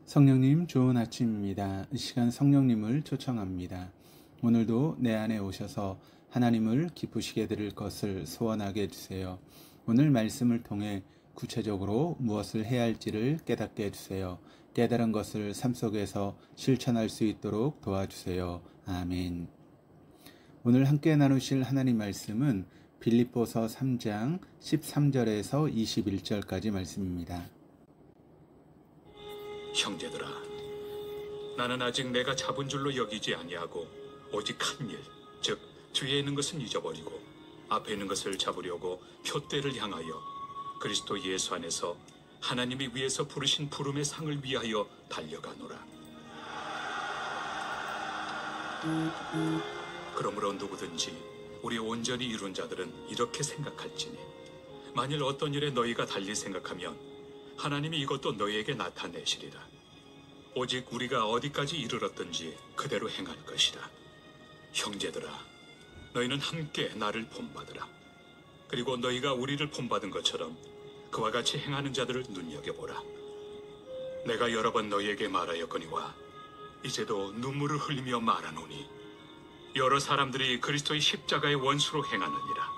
성령님 좋은 아침입니다. 이 시간 성령님을 초청합니다. 오늘도 내 안에 오셔서 하나님을 기쁘시게 드릴 것을 소원하게 해주세요. 오늘 말씀을 통해 구체적으로 무엇을 해야 할지를 깨닫게 해주세요. 깨달은 것을 삶 속에서 실천할 수 있도록 도와주세요. 아멘. 오늘 함께 나누실 하나님 말씀은 빌립보서 3장 13절에서 21절까지 말씀입니다. 형제들아, 나는 아직 내가 잡은 줄로 여기지 아니하고 오직 한 일, 즉 뒤에 있는 것은 잊어버리고 앞에 있는 것을 잡으려고 표대를 향하여 그리스도 예수 안에서 하나님이 위에서 부르신 부름의 상을 위하여 달려가노라. 그러므로 누구든지 우리 온전히 이룬 자들은 이렇게 생각할지니, 만일 어떤 일에 너희가 달리 생각하면 하나님이 이것도 너희에게 나타내시리라. 오직 우리가 어디까지 이르렀든지 그대로 행할 것이라. 형제들아, 너희는 함께 나를 본받으라. 그리고 너희가 우리를 본받은 것처럼 그와 같이 행하는 자들을 눈여겨보라. 내가 여러 번 너희에게 말하였거니와 이제도 눈물을 흘리며 말하노니, 여러 사람들이 그리스도의 십자가의 원수로 행하느니라.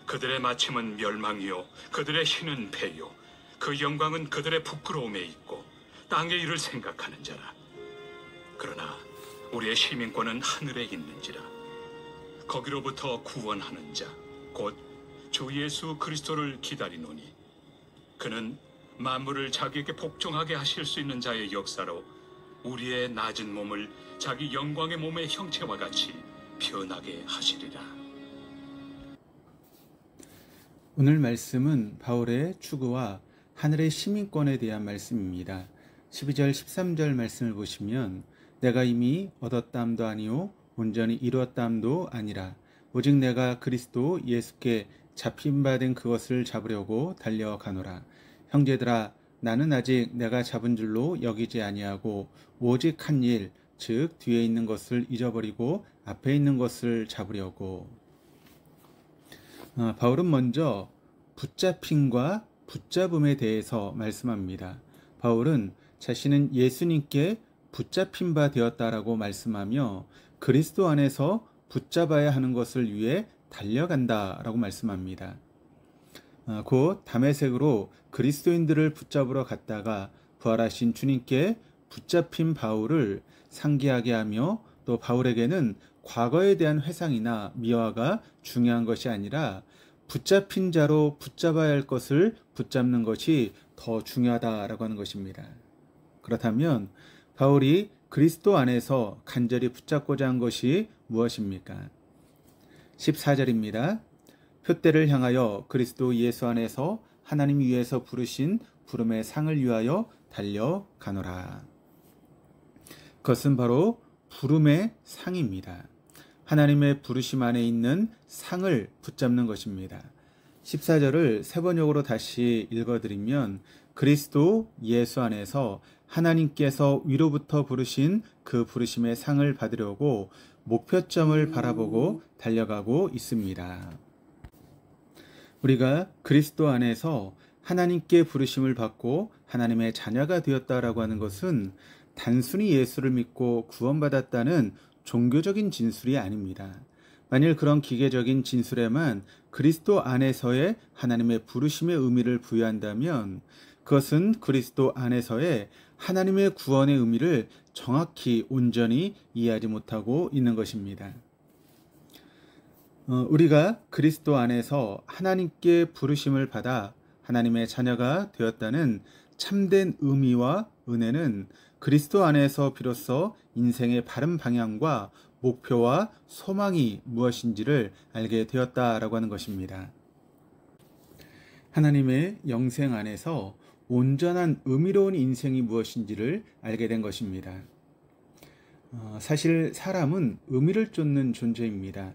그들의 마침은 멸망이요 그들의 신은 패요 그 영광은 그들의 부끄러움에 있고 땅의 일을 생각하는 자라. 그러나 우리의 시민권은 하늘에 있는지라. 거기로부터 구원하는 자 곧 주 예수 그리스도를 기다리노니, 그는 만물을 자기에게 복종하게 하실 수 있는 자의 역사로 우리의 낮은 몸을 자기 영광의 몸의 형체와 같이 변하게 하시리라. 오늘 말씀은 바울의 추구와 하늘의 시민권에 대한 말씀입니다. 12절 13절 말씀을 보시면, 내가 이미 얻었다함도 아니요 온전히 이루었다함도 아니라 오직 내가 그리스도 예수께 잡힌바된 그것을 잡으려고 달려가노라. 형제들아, 나는 아직 내가 잡은 줄로 여기지 아니하고 오직 한 일, 즉 뒤에 있는 것을 잊어버리고 앞에 있는 것을 잡으려고. 바울은 먼저 붙잡힘과 붙잡음에 대해서 말씀합니다. 바울은 자신은 예수님께 붙잡힌 바 되었다라고 말씀하며 그리스도 안에서 붙잡아야 하는 것을 위해 달려간다라고 말씀합니다. 곧 다메섹으로 그리스도인들을 붙잡으러 갔다가 부활하신 주님께 붙잡힌 바울을 상기하게 하며, 또 바울에게는 과거에 대한 회상이나 미화가 중요한 것이 아니라 붙잡힌 자로 붙잡아야 할 것을 붙잡는 것이 더 중요하다라고 하는 것입니다. 그렇다면 바울이 그리스도 안에서 간절히 붙잡고자 한 것이 무엇입니까? 14절입니다. 표대를 향하여 그리스도 예수 안에서 하나님 위에서 부르신 부름의 상을 위하여 달려가노라. 그것은 바로 부름의 상입니다. 하나님의 부르심 안에 있는 상을 붙잡는 것입니다. 14절을 세 번역으로 다시 읽어드리면, 그리스도 예수 안에서 하나님께서 위로부터 부르신 그 부르심의 상을 받으려고 목표점을 바라보고 달려가고 있습니다. 우리가 그리스도 안에서 하나님께 부르심을 받고 하나님의 자녀가 되었다라고 하는 것은 단순히 예수를 믿고 구원받았다는 종교적인 진술이 아닙니다. 만일 그런 기계적인 진술에만 그리스도 안에서의 하나님의 부르심의 의미를 부여한다면 그것은 그리스도 안에서의 하나님의 구원의 의미를 정확히 온전히 이해하지 못하고 있는 것입니다. 우리가 그리스도 안에서 하나님께 부르심을 받아 하나님의 자녀가 되었다는 참된 의미와 은혜는 그리스도 안에서 비로소 인생의 바른 방향과 목표와 소망이 무엇인지를 알게 되었다라고 하는 것입니다. 하나님의 영생 안에서 온전한 의미로운 인생이 무엇인지를 알게 된 것입니다. 사실 사람은 의미를 쫓는 존재입니다.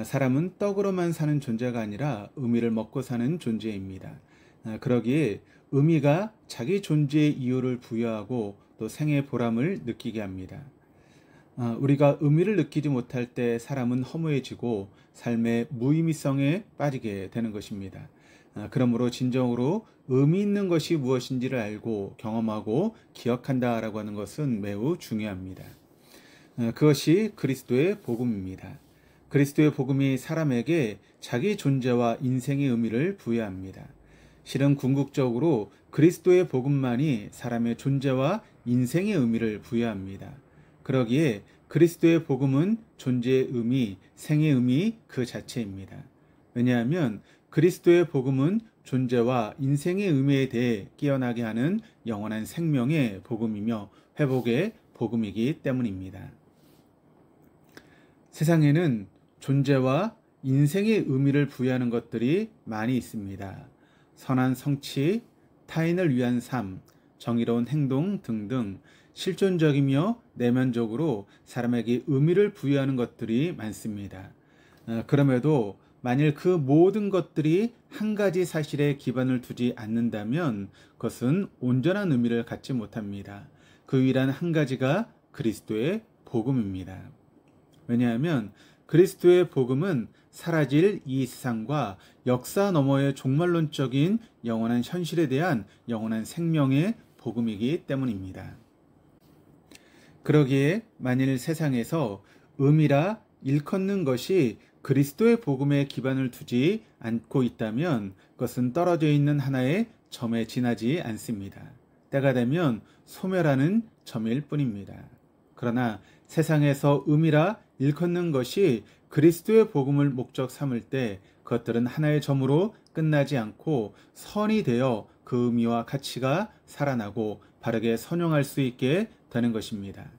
사람은 떡으로만 사는 존재가 아니라 의미를 먹고 사는 존재입니다. 그러기에 의미가 자기 존재의 이유를 부여하고 또 생의 보람을 느끼게 합니다. 우리가 의미를 느끼지 못할 때 사람은 허무해지고 삶의 무의미성에 빠지게 되는 것입니다. 그러므로 진정으로 의미 있는 것이 무엇인지를 알고 경험하고 기억한다라고 하는 것은 매우 중요합니다. 그것이 그리스도의 복음입니다. 그리스도의 복음이 사람에게 자기 존재와 인생의 의미를 부여합니다. 실은 궁극적으로 그리스도의 복음만이 사람의 존재와 인생의 의미를 부여합니다. 그러기에 그리스도의 복음은 존재의 의미, 생의 의미 그 자체입니다. 왜냐하면 그리스도의 복음은 존재와 인생의 의미에 대해 깨어나게 하는 영원한 생명의 복음이며 회복의 복음이기 때문입니다. 세상에는 존재와 인생의 의미를 부여하는 것들이 많이 있습니다. 선한 성취, 타인을 위한 삶, 정의로운 행동 등등 실존적이며 내면적으로 사람에게 의미를 부여하는 것들이 많습니다. 그럼에도 만일 그 모든 것들이 한 가지 사실에 기반을 두지 않는다면 그것은 온전한 의미를 갖지 못합니다. 그 유일한 한 가지가 그리스도의 복음입니다. 왜냐하면 그리스도의 복음은 사라질 이 세상과 역사 너머의 종말론적인 영원한 현실에 대한 영원한 생명의 복음이기 때문입니다. 그러기에 만일 세상에서 의미라 일컫는 것이 그리스도의 복음에 기반을 두지 않고 있다면 그것은 떨어져 있는 하나의 점에 지나지 않습니다. 때가 되면 소멸하는 점일 뿐입니다. 그러나 세상에서 의미라 일컫는 것이 그리스도의 복음을 목적 삼을 때 그것들은 하나의 점으로 끝나지 않고 선이 되어 그 의미와 가치가 살아나고 바르게 선용할 수 있게 되는 것입니다.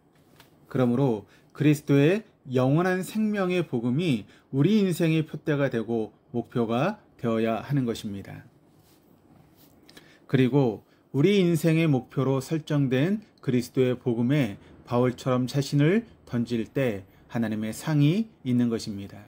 그러므로 그리스도의 영원한 생명의 복음이 우리 인생의 표대가 되고 목표가 되어야 하는 것입니다. 그리고 우리 인생의 목표로 설정된 그리스도의 복음에 바울처럼 자신을 던질 때 하나님의 상이 있는 것입니다.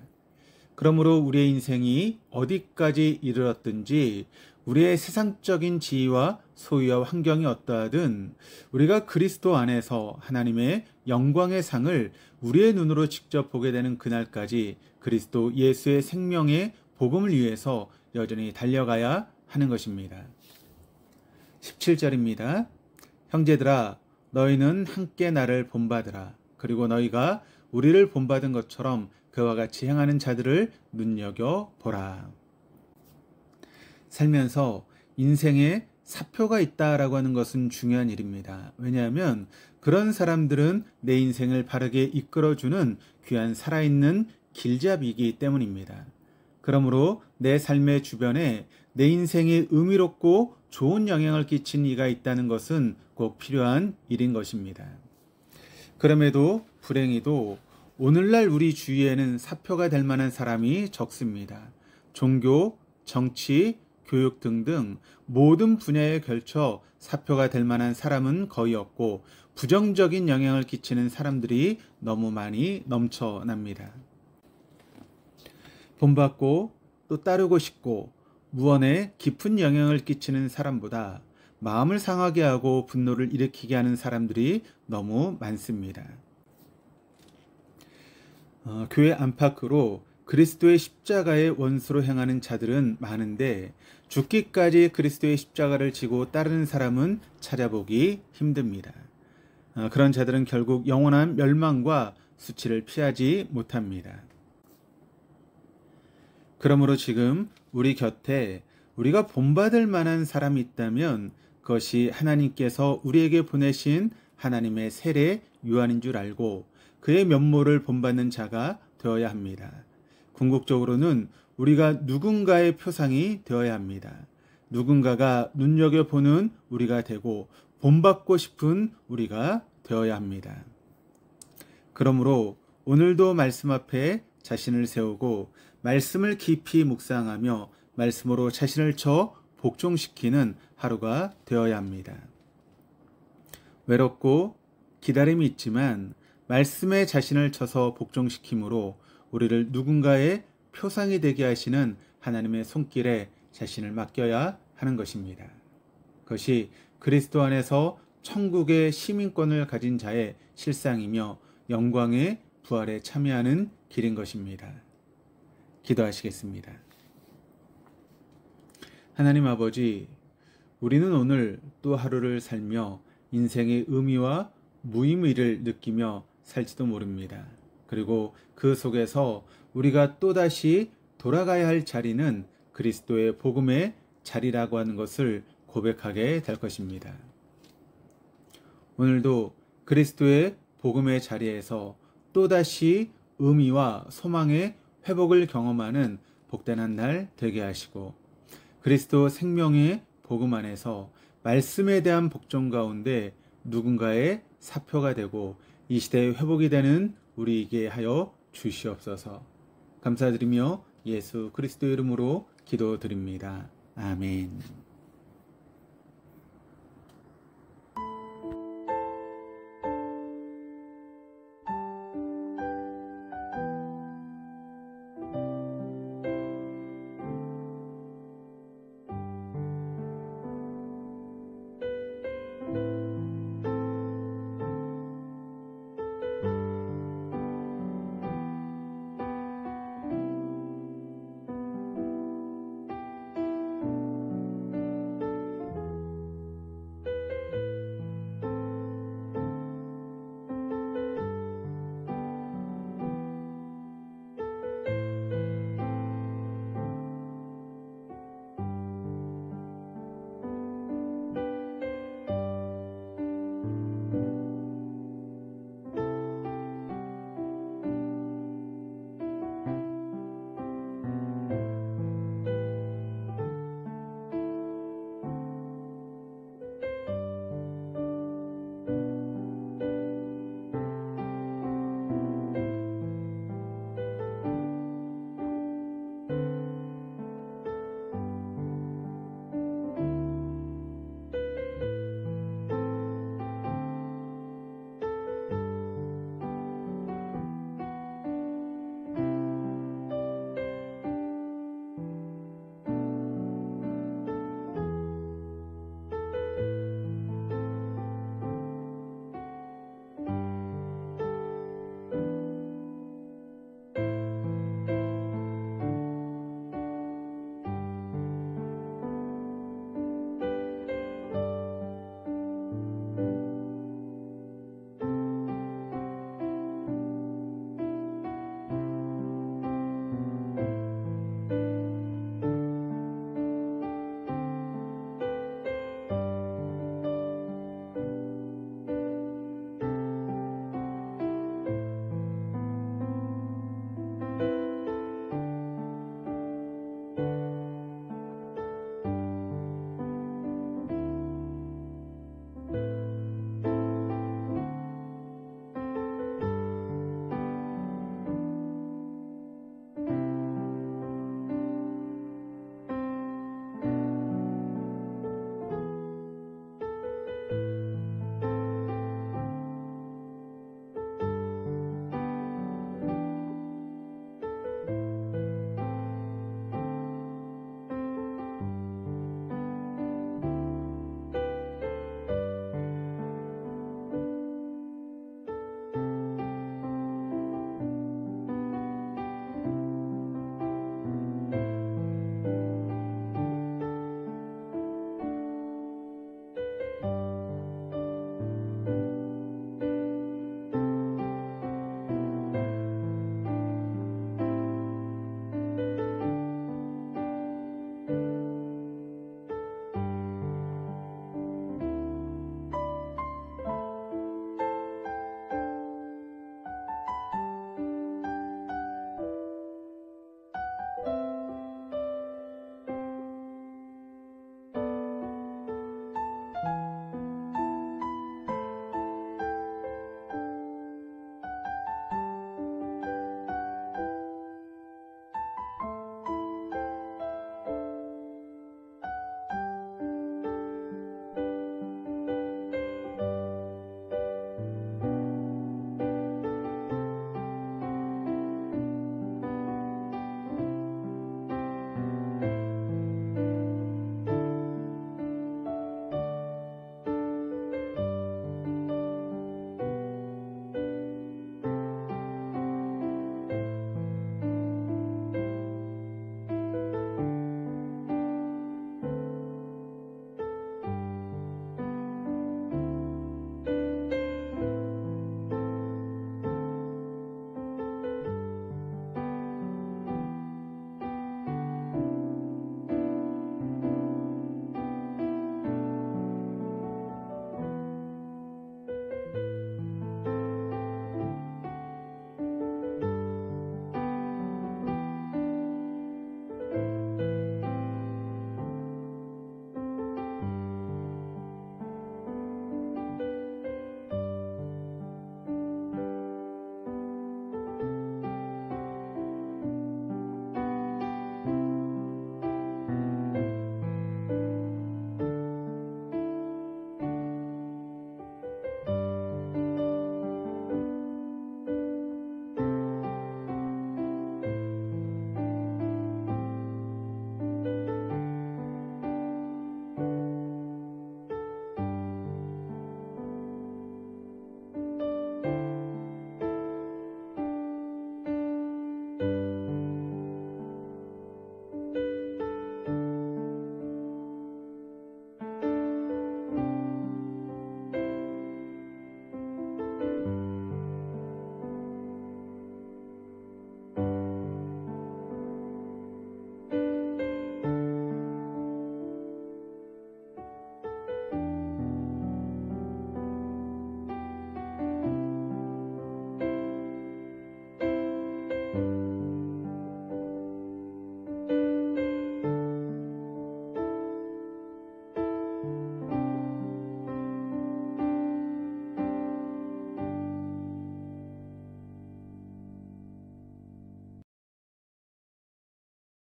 그러므로 우리의 인생이 어디까지 이르렀든지 우리의 세상적인 지위와 소유와 환경이 어떠하든 우리가 그리스도 안에서 하나님의 영광의 상을 우리의 눈으로 직접 보게 되는 그날까지 그리스도 예수의 생명의 복음을 위해서 여전히 달려가야 하는 것입니다. 17절입니다. 형제들아 너희는 함께 나를 본받으라. 그리고 너희가 우리를 본받은 것처럼 그와 같이 행하는 자들을 눈여겨보라. 살면서 인생에 사표가 있다라고 하는 것은 중요한 일입니다. 왜냐하면 그런 사람들은 내 인생을 바르게 이끌어주는 귀한 살아있는 길잡이이기 때문입니다. 그러므로 내 삶의 주변에 내 인생에 의미롭고 좋은 영향을 끼친 이가 있다는 것은 꼭 필요한 일인 것입니다. 그럼에도 불행히도 오늘날 우리 주위에는 사표가 될 만한 사람이 적습니다. 종교, 정치, 교육 등등 모든 분야에 걸쳐 사표가 될 만한 사람은 거의 없고 부정적인 영향을 끼치는 사람들이 너무 많이 넘쳐납니다. 본받고 또 따르고 싶고 무언에 깊은 영향을 끼치는 사람보다 마음을 상하게 하고 분노를 일으키게 하는 사람들이 너무 많습니다. 교회 안팎으로 그리스도의 십자가의 원수로 행하는 자들은 많은데 죽기까지 그리스도의 십자가를 지고 따르는 사람은 찾아보기 힘듭니다. 그런 자들은 결국 영원한 멸망과 수치를 피하지 못합니다. 그러므로 지금 우리 곁에 우리가 본받을 만한 사람이 있다면 그것이 하나님께서 우리에게 보내신 하나님의 세례 요한인 줄 알고 그의 면모를 본받는 자가 되어야 합니다. 궁극적으로는 우리가 누군가의 표상이 되어야 합니다. 누군가가 눈여겨보는 우리가 되고 본받고 싶은 우리가 되어야 합니다. 그러므로 오늘도 말씀 앞에 자신을 세우고 말씀을 깊이 묵상하며 말씀으로 자신을 쳐 복종시키는 하루가 되어야 합니다. 외롭고 기다림이 있지만 말씀에 자신을 쳐서 복종시킴으로 우리를 누군가의 표상이 되게 하시는 하나님의 손길에 자신을 맡겨야 하는 것입니다. 그것이 그리스도 안에서 천국의 시민권을 가진 자의 실상이며 영광의 부활에 참여하는 길인 것입니다. 기도하시겠습니다. 하나님 아버지, 우리는 오늘 또 하루를 살며 인생의 의미와 무의미를 느끼며 살지도 모릅니다. 그리고 그 속에서 우리가 또다시 돌아가야 할 자리는 그리스도의 복음의 자리라고 하는 것을 고백하게 될 것입니다. 오늘도 그리스도의 복음의 자리에서 또다시 의미와 소망의 회복을 경험하는 복된 날 되게 하시고, 그리스도 생명의 복음 안에서 말씀에 대한 복종 가운데 누군가의 사표가 되고 이 시대의 회복이 되는 우리에게 하여 주시옵소서. 감사드리며 예수 그리스도 이름으로 기도드립니다. 아멘.